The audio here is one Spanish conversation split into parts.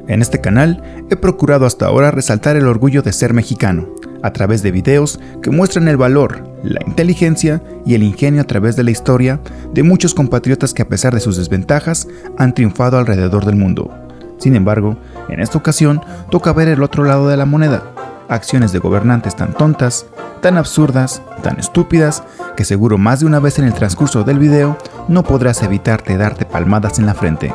En este canal he procurado hasta ahora resaltar el orgullo de ser mexicano, a través de videos que muestran el valor, la inteligencia y el ingenio a través de la historia de muchos compatriotas que a pesar de sus desventajas han triunfado alrededor del mundo. Sin embargo, en esta ocasión toca ver el otro lado de la moneda, acciones de gobernantes tan tontas, tan absurdas, tan estúpidas, que seguro más de una vez en el transcurso del video no podrás evitarte darte palmadas en la frente.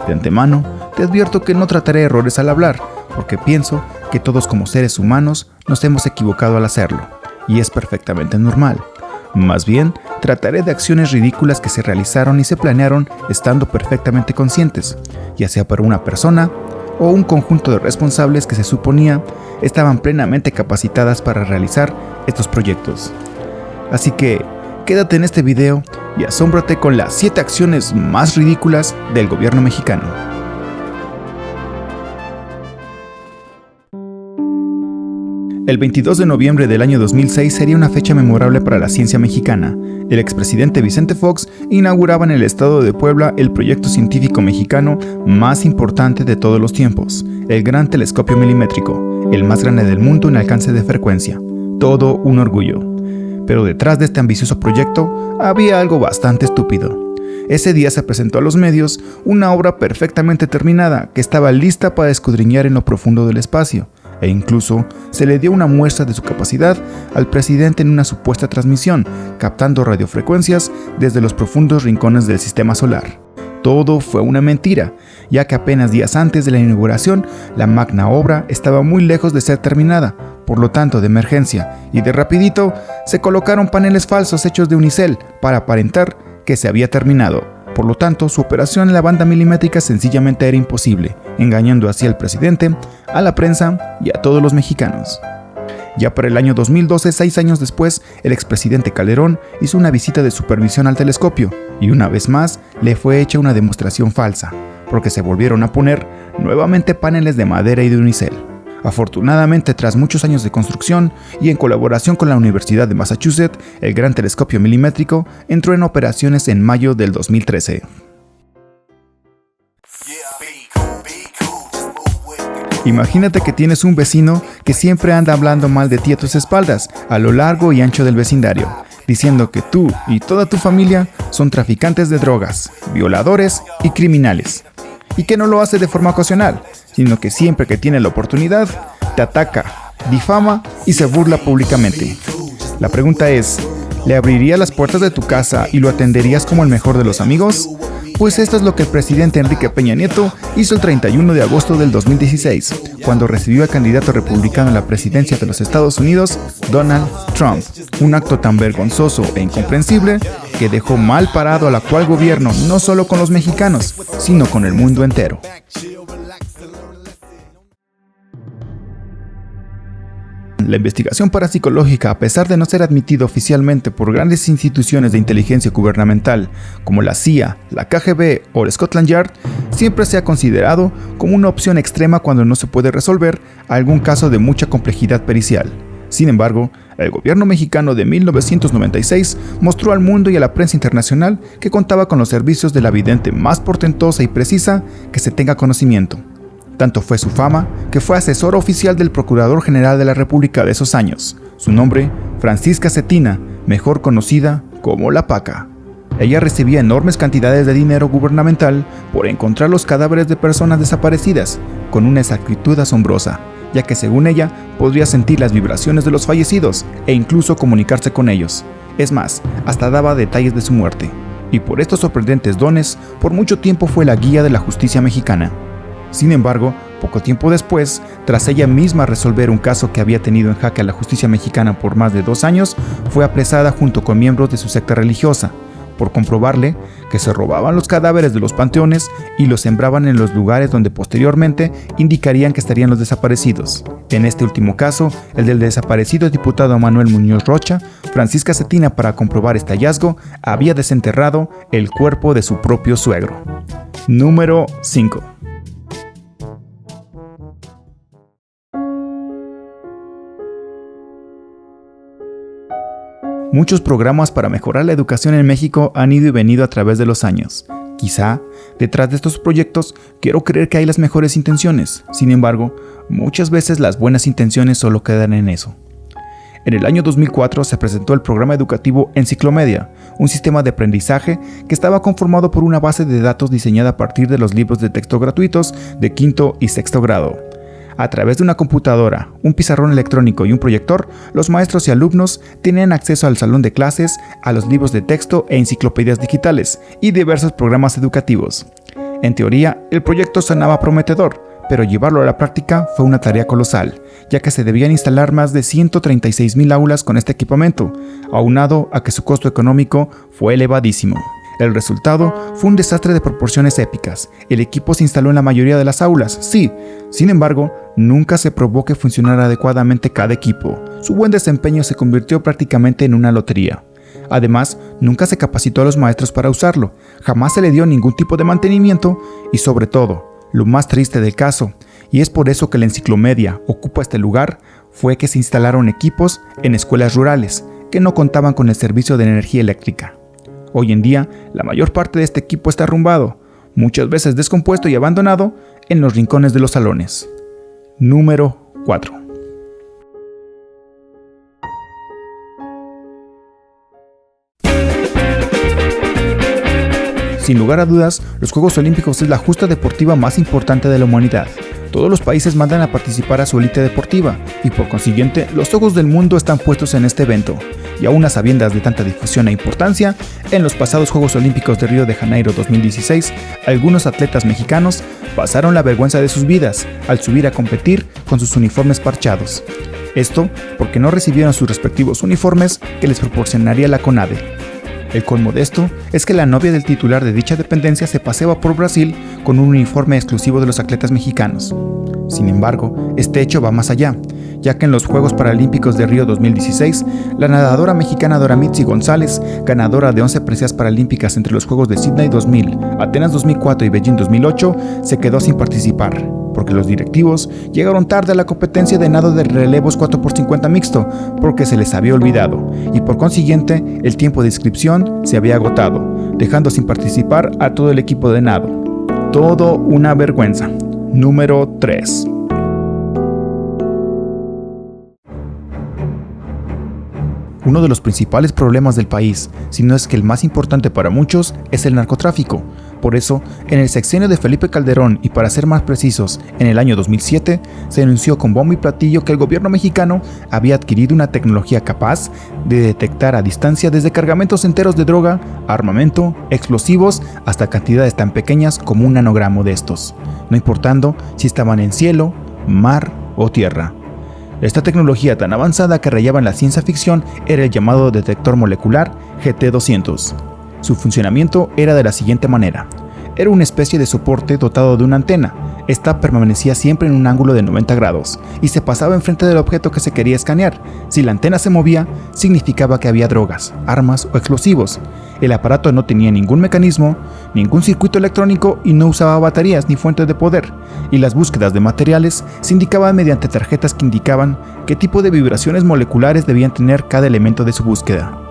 De antemano, te advierto que no trataré errores al hablar, porque pienso que todos como seres humanos nos hemos equivocado al hacerlo, y es perfectamente normal. Más bien, trataré de acciones ridículas que se realizaron y se planearon estando perfectamente conscientes, ya sea por una persona o un conjunto de responsables que se suponía estaban plenamente capacitadas para realizar estos proyectos. Así que, quédate en este video y asómbrate con las 7 acciones más ridículas del gobierno mexicano. El 22 de noviembre del año 2006 sería una fecha memorable para la ciencia mexicana. El expresidente Vicente Fox inauguraba en el estado de Puebla el proyecto científico mexicano más importante de todos los tiempos, el Gran Telescopio Milimétrico, el más grande del mundo en alcance de frecuencia. Todo un orgullo. Pero detrás de este ambicioso proyecto había algo bastante estúpido. Ese día se presentó a los medios una obra perfectamente terminada que estaba lista para escudriñar en lo profundo del espacio, e incluso se le dio una muestra de su capacidad al presidente en una supuesta transmisión, captando radiofrecuencias desde los profundos rincones del sistema solar. Todo fue una mentira, ya que apenas días antes de la inauguración, la magna obra estaba muy lejos de ser terminada. Por lo tanto, de emergencia y de rapidito, se colocaron paneles falsos hechos de unicel para aparentar que se había terminado. Por lo tanto, su operación en la banda milimétrica sencillamente era imposible, engañando así al presidente, a la prensa y a todos los mexicanos. Ya para el año 2012, 6 años después, el expresidente Calderón hizo una visita de supervisión al telescopio y una vez más le fue hecha una demostración falsa, porque se volvieron a poner nuevamente paneles de madera y de unicel. Afortunadamente, tras muchos años de construcción y en colaboración con la Universidad de Massachusetts, el Gran Telescopio Milimétrico entró en operaciones en mayo del 2013. Imagínate que tienes un vecino que siempre anda hablando mal de ti a tus espaldas, a lo largo y ancho del vecindario, diciendo que tú y toda tu familia son traficantes de drogas, violadores y criminales. Y que no lo hace de forma ocasional, sino que siempre que tiene la oportunidad, te ataca, difama y se burla públicamente. La pregunta es, ¿le abrirías las puertas de tu casa y lo atenderías como el mejor de los amigos? Pues esto es lo que el presidente Enrique Peña Nieto hizo el 31 de agosto del 2016, cuando recibió al candidato republicano a la presidencia de los Estados Unidos, Donald Trump. Un acto tan vergonzoso e incomprensible que dejó mal parado al actual gobierno no solo con los mexicanos, sino con el mundo entero. La investigación parapsicológica, a pesar de no ser admitida oficialmente por grandes instituciones de inteligencia gubernamental como la CIA, la KGB o el Scotland Yard, siempre se ha considerado como una opción extrema cuando no se puede resolver algún caso de mucha complejidad pericial. Sin embargo, el gobierno mexicano de 1996 mostró al mundo y a la prensa internacional que contaba con los servicios de la vidente más portentosa y precisa que se tenga conocimiento. Tanto fue su fama que fue asesora oficial del Procurador General de la República de esos años. Su nombre, Francisca Cetina, mejor conocida como La Paca. Ella recibía enormes cantidades de dinero gubernamental por encontrar los cadáveres de personas desaparecidas, con una exactitud asombrosa, ya que según ella podría sentir las vibraciones de los fallecidos e incluso comunicarse con ellos. Es más, hasta daba detalles de su muerte. Y por estos sorprendentes dones, por mucho tiempo fue la guía de la justicia mexicana. Sin embargo, poco tiempo después, tras ella misma resolver un caso que había tenido en jaque a la justicia mexicana por más de 2 años, fue apresada junto con miembros de su secta religiosa, por comprobarle que se robaban los cadáveres de los panteones y los sembraban en los lugares donde posteriormente indicarían que estarían los desaparecidos. En este último caso, el del desaparecido diputado Manuel Muñoz Rocha, Francisca Cetina, para comprobar este hallazgo, había desenterrado el cuerpo de su propio suegro. Número 5. Muchos programas para mejorar la educación en México han ido y venido a través de los años. Quizá, detrás de estos proyectos, quiero creer que hay las mejores intenciones. Sin embargo, muchas veces las buenas intenciones solo quedan en eso. En el año 2004 se presentó el programa educativo Enciclomedia, un sistema de aprendizaje que estaba conformado por una base de datos diseñada a partir de los libros de texto gratuitos de quinto y sexto grado. A través de una computadora, un pizarrón electrónico y un proyector, los maestros y alumnos tenían acceso al salón de clases, a los libros de texto e enciclopedias digitales y diversos programas educativos. En teoría, el proyecto sonaba prometedor, pero llevarlo a la práctica fue una tarea colosal, ya que se debían instalar más de 136,000 aulas con este equipamiento, aunado a que su costo económico fue elevadísimo. El resultado fue un desastre de proporciones épicas. El equipo se instaló en la mayoría de las aulas, sí. Sin embargo, nunca se probó que funcionara adecuadamente cada equipo. Su buen desempeño se convirtió prácticamente en una lotería. Además, nunca se capacitó a los maestros para usarlo, jamás se le dio ningún tipo de mantenimiento y, sobre todo, lo más triste del caso, y es por eso que la Enciclomedia ocupa este lugar, fue que se instalaron equipos en escuelas rurales que no contaban con el servicio de energía eléctrica. Hoy en día, la mayor parte de este equipo está arrumbado, muchas veces descompuesto y abandonado en los rincones de los salones. Número 4. Sin lugar a dudas, los Juegos Olímpicos es la justa deportiva más importante de la humanidad. Todos los países mandan a participar a su élite deportiva y por consiguiente los ojos del mundo están puestos en este evento. Y aún a sabiendas de tanta difusión e importancia, en los pasados Juegos Olímpicos de Río de Janeiro 2016, algunos atletas mexicanos pasaron la vergüenza de sus vidas al subir a competir con sus uniformes parchados. Esto porque no recibieron sus respectivos uniformes que les proporcionaría la CONADE. El colmo de esto es que la novia del titular de dicha dependencia se paseaba por Brasil con un uniforme exclusivo de los atletas mexicanos. Sin embargo, este hecho va más allá, ya que en los Juegos Paralímpicos de Río 2016, la nadadora mexicana Doramitzi González, ganadora de 11 preseas paralímpicas entre los Juegos de Sydney 2000, Atenas 2004 y Beijing 2008, se quedó sin participar, porque los directivos llegaron tarde a la competencia de nado de relevos 4x50 mixto, porque se les había olvidado, y por consiguiente, el tiempo de inscripción se había agotado, dejando sin participar a todo el equipo de nado. Todo una vergüenza. Número 3. Uno de los principales problemas del país, si no es que el más importante para muchos, es el narcotráfico. Por eso, en el sexenio de Felipe Calderón y para ser más precisos, en el año 2007, se anunció con bombo y platillo que el gobierno mexicano había adquirido una tecnología capaz de detectar a distancia desde cargamentos enteros de droga, armamento, explosivos, hasta cantidades tan pequeñas como un nanogramo de estos, no importando si estaban en cielo, mar o tierra. Esta tecnología tan avanzada que rayaba en la ciencia ficción era el llamado detector molecular GT200. Su funcionamiento era de la siguiente manera. Era una especie de soporte dotado de una antena. Esta permanecía siempre en un ángulo de 90 grados y se pasaba enfrente del objeto que se quería escanear. Si la antena se movía, significaba que había drogas, armas o explosivos. El aparato no tenía ningún mecanismo, ningún circuito electrónico y no usaba baterías ni fuentes de poder. Y las búsquedas de materiales se indicaban mediante tarjetas que indicaban qué tipo de vibraciones moleculares debían tener cada elemento de su búsqueda.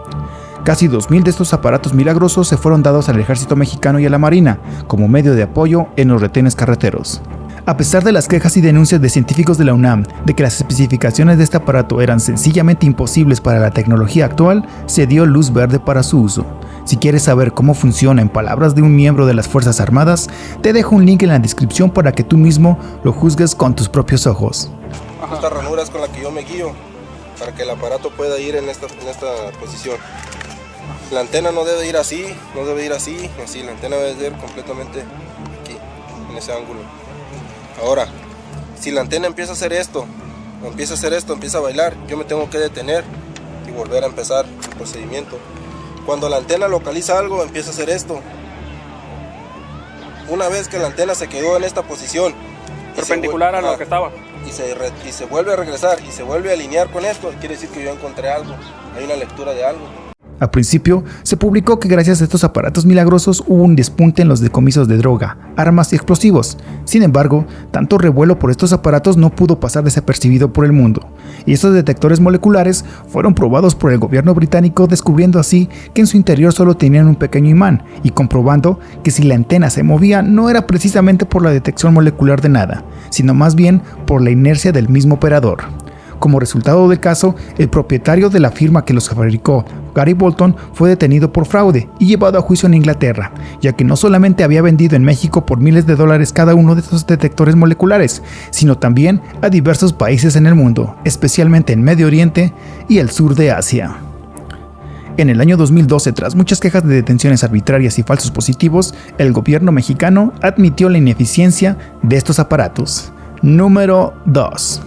Casi 2,000 de estos aparatos milagrosos se fueron dados al ejército mexicano y a la marina como medio de apoyo en los retenes carreteros. A pesar de las quejas y denuncias de científicos de la UNAM de que las especificaciones de este aparato eran sencillamente imposibles para la tecnología actual, se dio luz verde para su uso. Si quieres saber cómo funciona en palabras de un miembro de las Fuerzas Armadas, te dejo un link en la descripción para que tú mismo lo juzgues con tus propios ojos. Estas ranuras con las que yo me guío para que el aparato pueda ir en esta posición. La antena no debe ir así, no debe ir así, la antena debe ir completamente aquí, en ese ángulo. Ahora, si la antena empieza a hacer esto, empieza a bailar, yo me tengo que detener y volver a empezar el procedimiento. Cuando la antena localiza algo, empieza a hacer esto. Una vez que la antena se quedó en esta posición, perpendicular a lo que estaba, y se vuelve a regresar y se vuelve a alinear con esto, quiere decir que yo encontré algo, hay una lectura de algo. Al principio, se publicó que gracias a estos aparatos milagrosos hubo un despunte en los decomisos de droga, armas y explosivos. Sin embargo, tanto revuelo por estos aparatos no pudo pasar desapercibido por el mundo, y estos detectores moleculares fueron probados por el gobierno británico, descubriendo así que en su interior solo tenían un pequeño imán, y comprobando que si la antena se movía no era precisamente por la detección molecular de nada, sino más bien por la inercia del mismo operador. Como resultado del caso, el propietario de la firma que los fabricó, Gary Bolton, fue detenido por fraude y llevado a juicio en Inglaterra, ya que no solamente había vendido en México por miles de dólares cada uno de estos detectores moleculares, sino también a diversos países en el mundo, especialmente en Medio Oriente y el sur de Asia. En el año 2012, tras muchas quejas de detenciones arbitrarias y falsos positivos, el gobierno mexicano admitió la ineficiencia de estos aparatos. Número 2.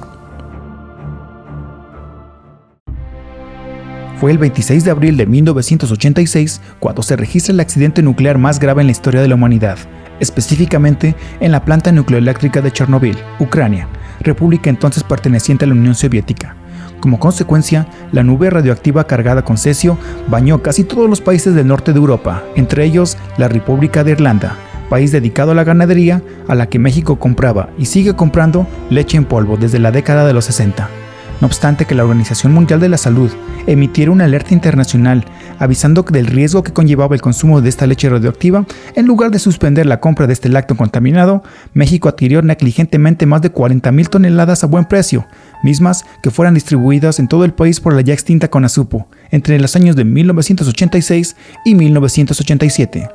Fue el 26 de abril de 1986 cuando se registra el accidente nuclear más grave en la historia de la humanidad, específicamente en la planta nucleoeléctrica de Chernobyl, Ucrania, república entonces perteneciente a la Unión Soviética. Como consecuencia, la nube radioactiva cargada con cesio bañó casi todos los países del norte de Europa, entre ellos la República de Irlanda, país dedicado a la ganadería, a la que México compraba y sigue comprando leche en polvo desde la década de los 60. No obstante que la Organización Mundial de la Salud emitiera una alerta internacional avisando del riesgo que conllevaba el consumo de esta leche radioactiva, en lugar de suspender la compra de este lácteo contaminado, México adquirió negligentemente más de 40,000 toneladas a buen precio, mismas que fueran distribuidas en todo el país por la ya extinta Conasupo, entre los años de 1986 y 1987.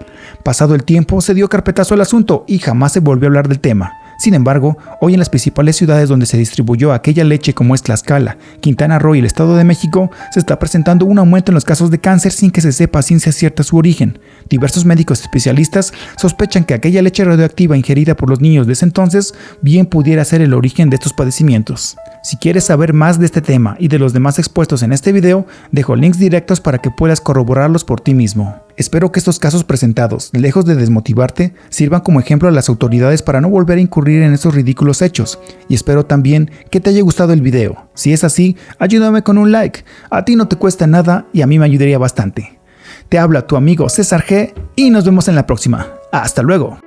Pasado el tiempo, se dio carpetazo al asunto y jamás se volvió a hablar del tema. Sin embargo, hoy en las principales ciudades donde se distribuyó aquella leche como es Tlaxcala, Quintana Roo y el Estado de México, se está presentando un aumento en los casos de cáncer sin que se sepa a ciencia cierta su origen. Diversos médicos especialistas sospechan que aquella leche radioactiva ingerida por los niños de ese entonces bien pudiera ser el origen de estos padecimientos. Si quieres saber más de este tema y de los demás expuestos en este video, dejo links directos para que puedas corroborarlos por ti mismo. Espero que estos casos presentados, lejos de desmotivarte, sirvan como ejemplo a las autoridades para no volver a incurrir en estos ridículos hechos. Y espero también que te haya gustado el video. Si es así, ayúdame con un like. A ti no te cuesta nada y a mí me ayudaría bastante. Te habla tu amigo César G y nos vemos en la próxima. ¡Hasta luego!